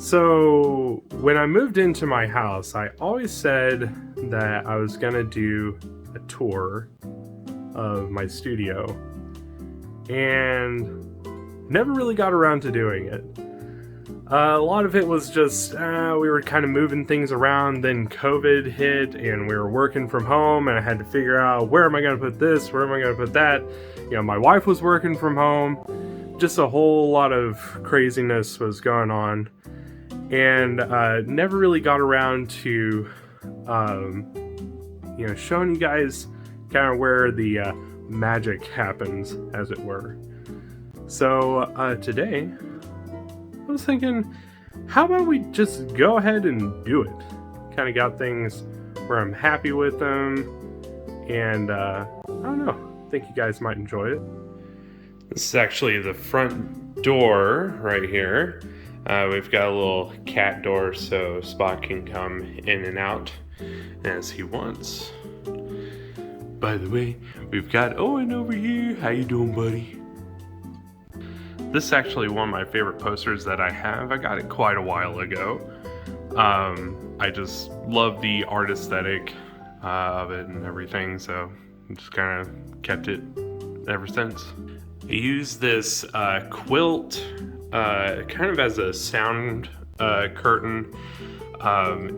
So when I moved into my house, I always said that I was gonna do a tour of my studio, and never really got around to doing it. A lot of it was just we were kind of moving things around, then COVID hit and we were working from home, and I had to figure out, where am I going to put this, where am I going to put that. My wife was working from home. Just a whole lot of craziness was going on, and never really got around to showing you guys kind of where the magic happens, as it were. So today I was thinking, how about we just go ahead and do it? Kind of got things where I'm happy with them, and I don't know, I think you guys might enjoy it. This is actually the front door right here. We've got a little cat door so Spot can come in and out as he wants. By the way, we've got Owen over here. How you doing, buddy? This is actually one of my favorite posters that I have. I got it quite a while ago. I just love the art aesthetic of it and everything, so I just kind of kept it ever since. I use this quilt kind of as a sound curtain.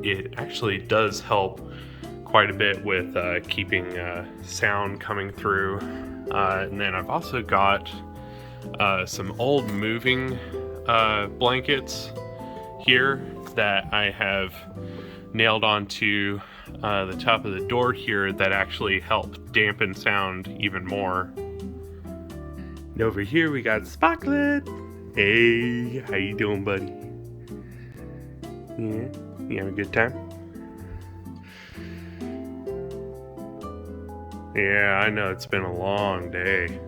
It actually does help quite a bit with keeping sound coming through. And then I've also got some old moving blankets here that I have nailed onto the top of the door here that actually help dampen sound even more. And over here we got Spotlet. Hey, how you doing, buddy? Yeah, you having a good time? Yeah, I know it's been a long day.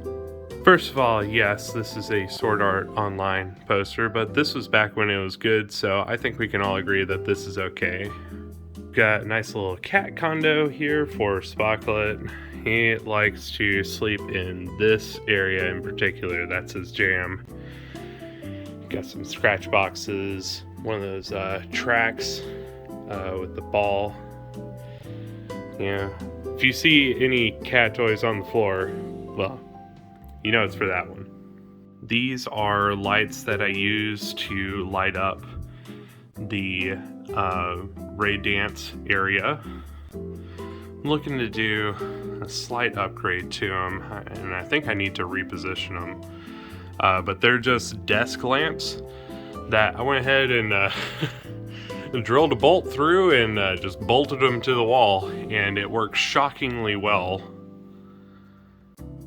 First of all, yes, this is a Sword Art Online poster, but this was back when it was good, so I think we can all agree that this is okay. Got a nice little cat condo here for Spocklet. He likes to sleep in this area in particular, that's his jam. Got some scratch boxes, one of those tracks with the ball. Yeah, if you see any cat toys on the floor, well, you know it's for that one. These are lights that I use to light up the Raid Dance area. I'm looking to do a slight upgrade to them, and I think I need to reposition them. But they're just desk lamps that I went ahead and drilled a bolt through and just bolted them to the wall, and it works shockingly well.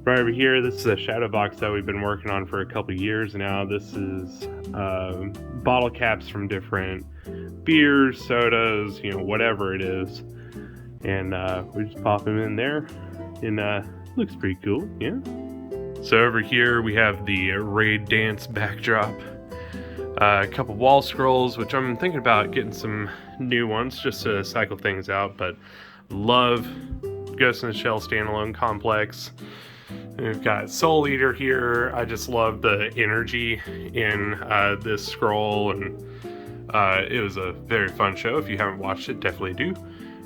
Right over here, this is a shadow box that we've been working on for a couple years now. This is bottle caps from different beers, sodas, whatever it is. And we just pop them in there, and looks pretty cool, yeah? So over here we have the Raid Dance backdrop. A couple wall scrolls, which I'm thinking about getting some new ones just to cycle things out, but love Ghost in the Shell standalone complex. We've got Soul Eater here. I just love the energy in this scroll, and it was a very fun show. If you haven't watched it, definitely do.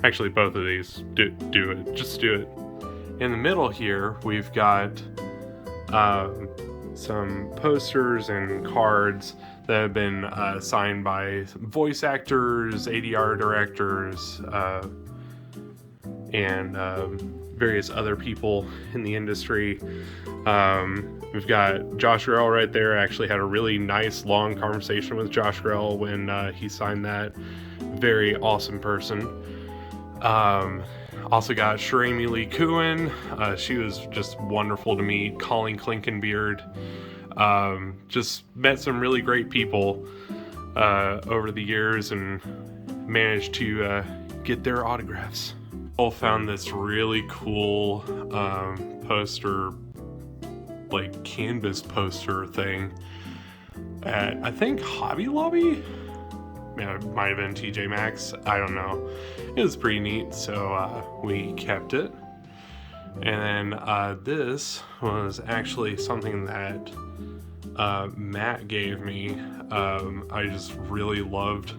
Actually, both of these do it. Just do it. In the middle here, we've got some posters and cards that have been signed by voice actors, ADR directors, and various other people in the industry. We've got Josh Grell right there. I actually had a really nice long conversation with Josh Grell when he signed that. Very awesome person. Also got Sharami Lee Kuhn. She was just wonderful to meet. Colleen Klinkenbeard. Just met some really great people over the years and managed to get their autographs. I found this really cool poster, like canvas poster thing at, I think, Hobby Lobby? It might have been TJ Maxx, I don't know. It was pretty neat, so we kept it. And then this was actually something that Matt gave me. I just really loved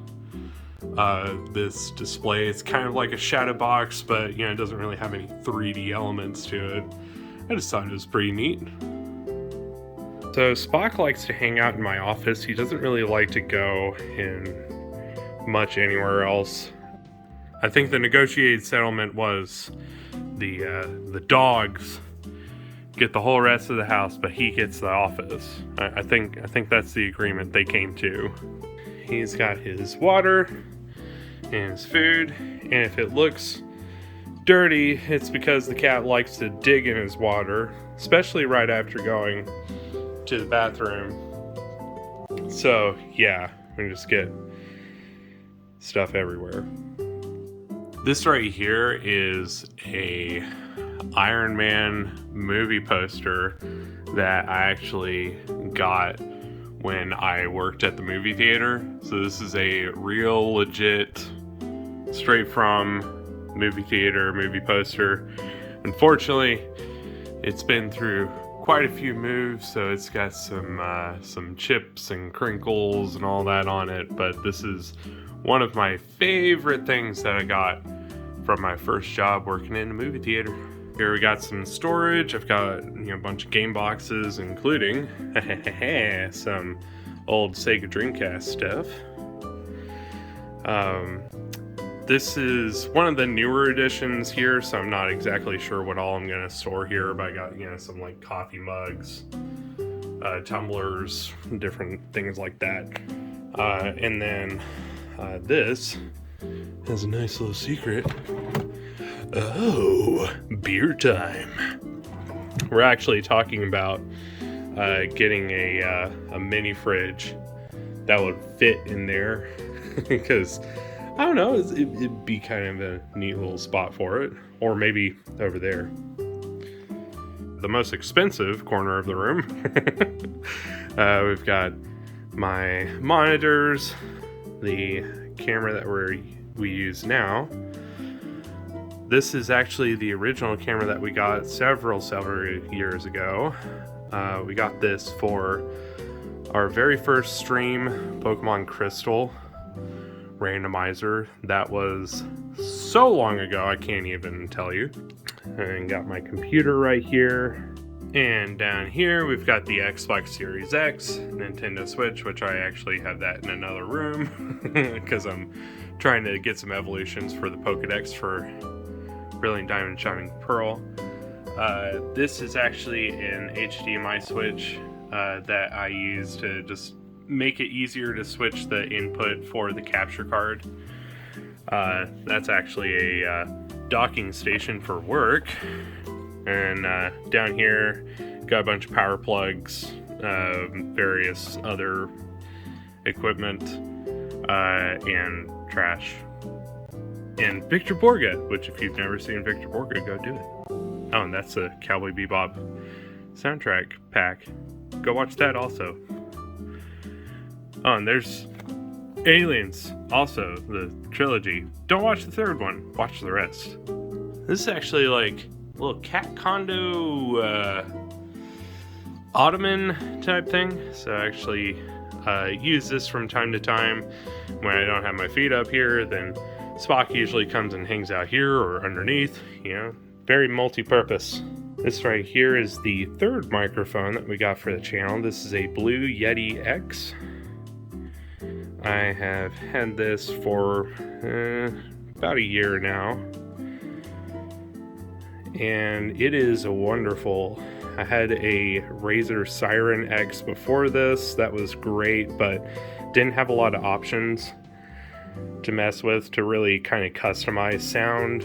this display. It's kind of like a shadow box, but it doesn't really have any 3D elements to it. I just thought it was pretty neat. So Spock likes to hang out in my office. He doesn't really like to go in much anywhere else. I think the negotiated settlement was the dogs get the whole rest of the house, but he gets the office. I think that's the agreement they came to. He's got his water and his food, and if it looks dirty, it's because the cat likes to dig in his water, especially right after going to the bathroom. So yeah, we just get stuff everywhere. This right here is a Iron Man movie poster that I actually got when I worked at the movie theater. So this is a real legit, straight from movie theater movie poster. Unfortunately, it's been through quite a few moves, so it's got some chips and crinkles and all that on it, but this is one of my favorite things that I got from my first job working in a movie theater. Here we got some storage. I've got a bunch of game boxes, including some old Sega Dreamcast stuff. This is one of the newer editions here, so I'm not exactly sure what all I'm gonna store here, but I got some like coffee mugs, tumblers, different things like that. And then this has a nice little secret. Oh, beer time. We're actually talking about getting a mini fridge that would fit in there because I don't know, it'd be kind of a neat little spot for it, or maybe over there. The most expensive corner of the room. We've got my monitors, the camera that we use now. This is actually the original camera that we got several years ago. We got this for our very first stream, Pokemon Crystal randomizer. That was so long ago, I can't even tell you. And got my computer right here. And down here, we've got the Xbox Series X, Nintendo Switch, which I actually have that in another room because I'm trying to get some evolutions for the Pokedex for Brilliant Diamond Shining Pearl. This is actually an HDMI switch that I use to just make it easier to switch the input for the capture card. That's actually a docking station for work. And down here, got a bunch of power plugs, various other equipment, and trash. And Victor Borga, which if you've never seen Victor Borga, go do it. Oh, and that's a Cowboy Bebop soundtrack pack. Go watch that also. Oh, and there's Aliens, also, the trilogy. Don't watch the third one, watch the rest. This is actually like a little cat condo ottoman type thing. So I actually use this from time to time when I don't have my feet up here. Then Spock usually comes and hangs out here or underneath, very multi-purpose. This right here is the third microphone that we got for the channel. This is a blue Yeti X. I have had this for about a year now. And it is wonderful. I had a Razer Siren X before this. That was great, but didn't have a lot of options to mess with to really kind of customize sound.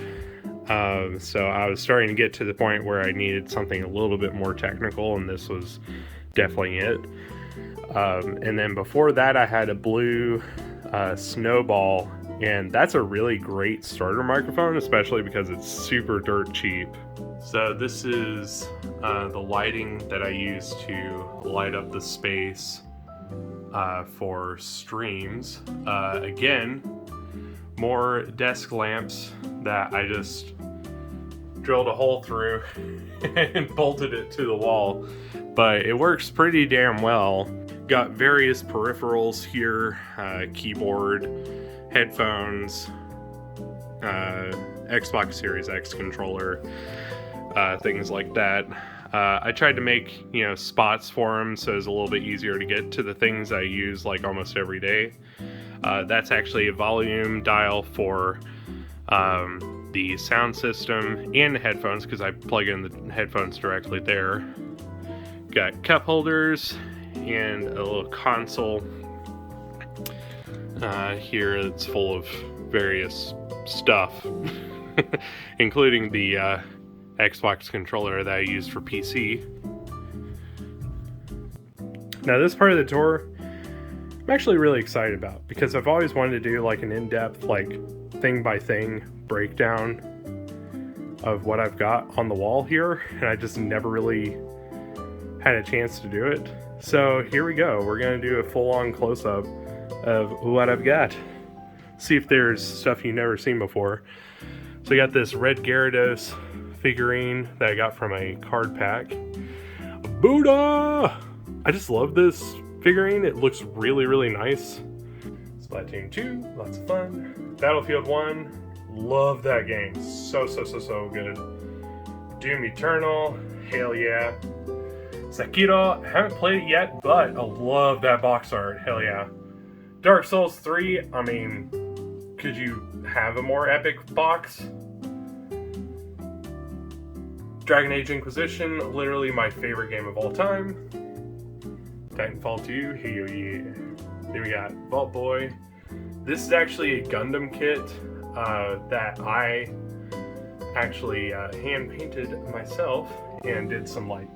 So I was starting to get to the point where I needed something a little bit more technical, and this was definitely it. And then before that, I had a blue Snowball, and that's a really great starter microphone, especially because it's super dirt cheap. So this is the lighting that I use to light up the space for streams. Again, more desk lamps that I just drilled a hole through and bolted it to the wall, but it works pretty damn well. Got various peripherals here, keyboard, headphones, Xbox Series X controller, things like that. I tried to make, spots for them so it's a little bit easier to get to the things I use like almost every day. That's actually a volume dial for the sound system and the headphones, because I plug in the headphones directly there. Got cup holders and a little console here that's full of various stuff, including the Xbox controller that I use for PC. Now this part of the tour I'm actually really excited about, because I've always wanted to do like an in-depth, like thing by thing breakdown of what I've got on the wall here, and I just never really had a chance to do it. So here we go. We're gonna do a full-on close-up of what I've got. See if there's stuff you've never seen before. So I got this red Gyarados figurine that I got from a card pack. Buddha! I just love this figurine. It looks really, really nice. Splatoon 2, lots of fun. Battlefield 1, love that game. So good. Doom Eternal, hell yeah. Sekiro, haven't played it yet, but I love that box art, hell yeah. Dark Souls 3, I mean, could you have a more epic box? Dragon Age Inquisition, literally my favorite game of all time. Titanfall 2, hell yeah. Then we got Vault Boy. This is actually a Gundam kit that I actually hand painted myself and did some like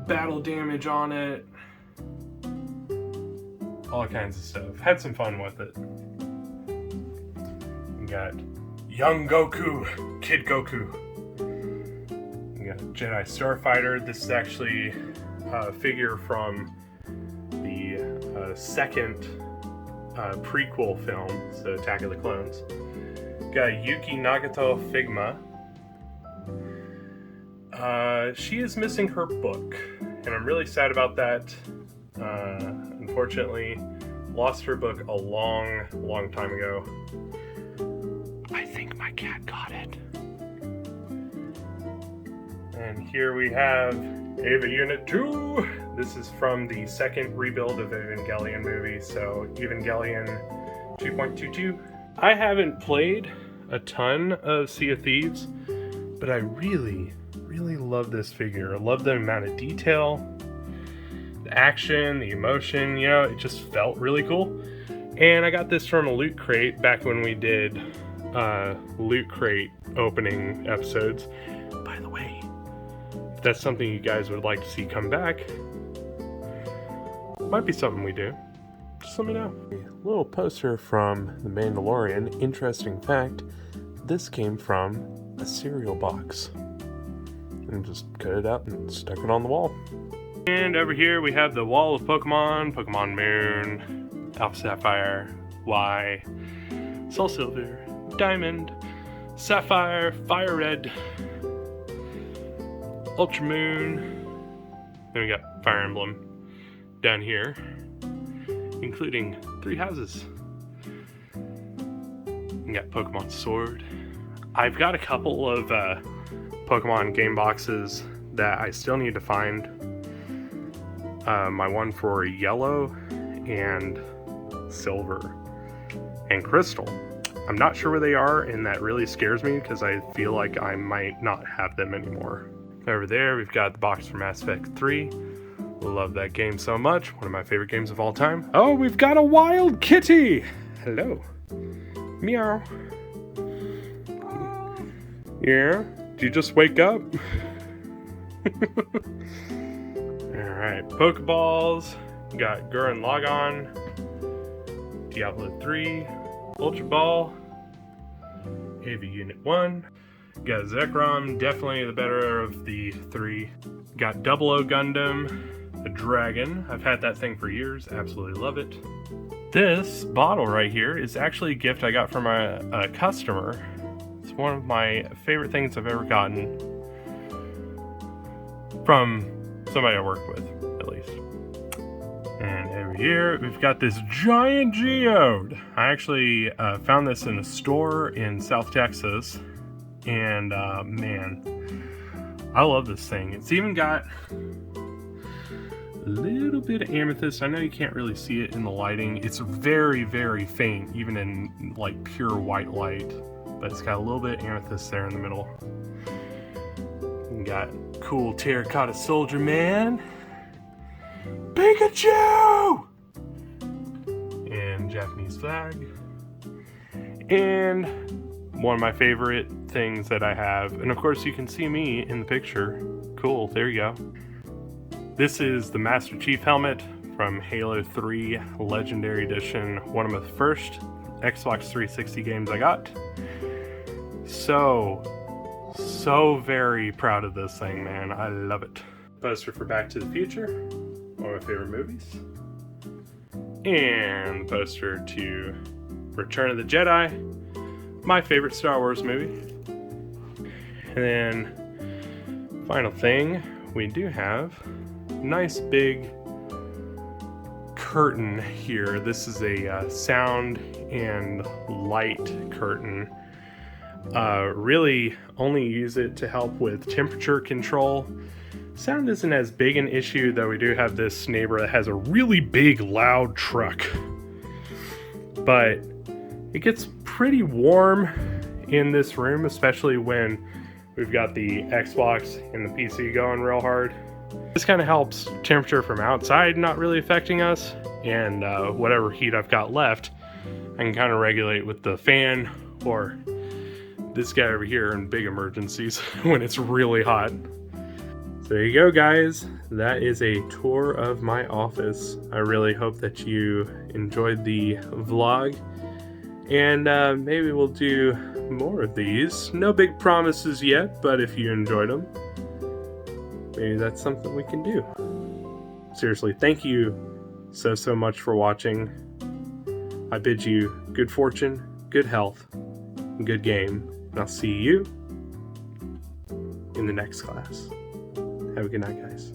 battle damage on it. All kinds of stuff. Had some fun with it. We got Young Goku, Kid Goku. We got Jedi Starfighter. This is actually a figure from the second prequel film, so Attack of the Clones. Got Yuki Nagato Figma. She is missing her book, and I'm really sad about that. Unfortunately, lost her book a long time ago. I think my cat got it. And here we have Ava Unit 2. This is from the second rebuild of Evangelion movie, so Evangelion 2.22. I haven't played a ton of Sea of Thieves, but I really love this figure. I love the amount of detail, the action, the emotion, it just felt really cool. And I got this from a loot crate back when we did loot crate opening episodes. By the way, if that's something you guys would like to see come back, might be something we do. Just let me know. A little poster from The Mandalorian. Interesting fact, this came from a cereal box. And just cut it out and stuck it on the wall. And over here we have the wall of Pokemon. Pokemon Moon, Alpha Sapphire, Y, Soul Silver, Diamond, Sapphire, Fire Red, Ultra Moon. Then we got Fire Emblem down here, including 3 houses. We got Pokemon Sword. I've got a couple of Pokemon game boxes that I still need to find. My one for Yellow and Silver and Crystal. I'm not sure where they are, and that really scares me because I feel like I might not have them anymore. Over there, we've got the box for Mass Effect 3. Love that game so much. One of my favorite games of all time. Oh, we've got a wild kitty! Hello. Meow. Yeah? Did you just wake up? Alright, Pokeballs. Got Gurren Lagann. Diablo 3. Ultra Ball. Ava Unit 1. Got Zekrom, definitely the better of the 3. Got Double O Gundam. A dragon. I've had that thing for years. Absolutely love it. This bottle right here is actually a gift I got from a customer. It's one of my favorite things I've ever gotten from somebody I work with, at least. And over here, we've got this giant geode. I actually found this in a store in South Texas. And man, I love this thing. It's even got a little bit of amethyst. I know you can't really see it in the lighting. It's very, very faint, even in like pure white light. But it's got a little bit of amethyst there in the middle. We got cool terracotta soldier man. Pikachu! And Japanese flag. And one of my favorite things that I have, and of course you can see me in the picture. Cool, there you go. This is the Master Chief helmet from Halo 3 Legendary Edition, one of the first Xbox 360 games I got. So very proud of this thing, man. I love it. Poster for Back to the Future, one of my favorite movies. And poster to Return of the Jedi, my favorite Star Wars movie. And then, final thing, we do have a nice big curtain here. This is a sound and light curtain. Really only use it to help with temperature control. Sound isn't as big an issue, though we do have this neighbor that has a really big loud truck. But it gets pretty warm in this room, especially when we've got the Xbox and the PC going real hard. This kind of helps temperature from outside not really affecting us, and whatever heat I've got left, I can kind of regulate with the fan or this guy over here in big emergencies when it's really hot. So there you go, guys. That is a tour of my office. I really hope that you enjoyed the vlog, and maybe we'll do more of these. No big promises yet, but if you enjoyed them, maybe that's something we can do. Seriously, thank you so much for watching. I bid you good fortune, good health, and good game, and I'll see you in the next class. Have a good night, guys.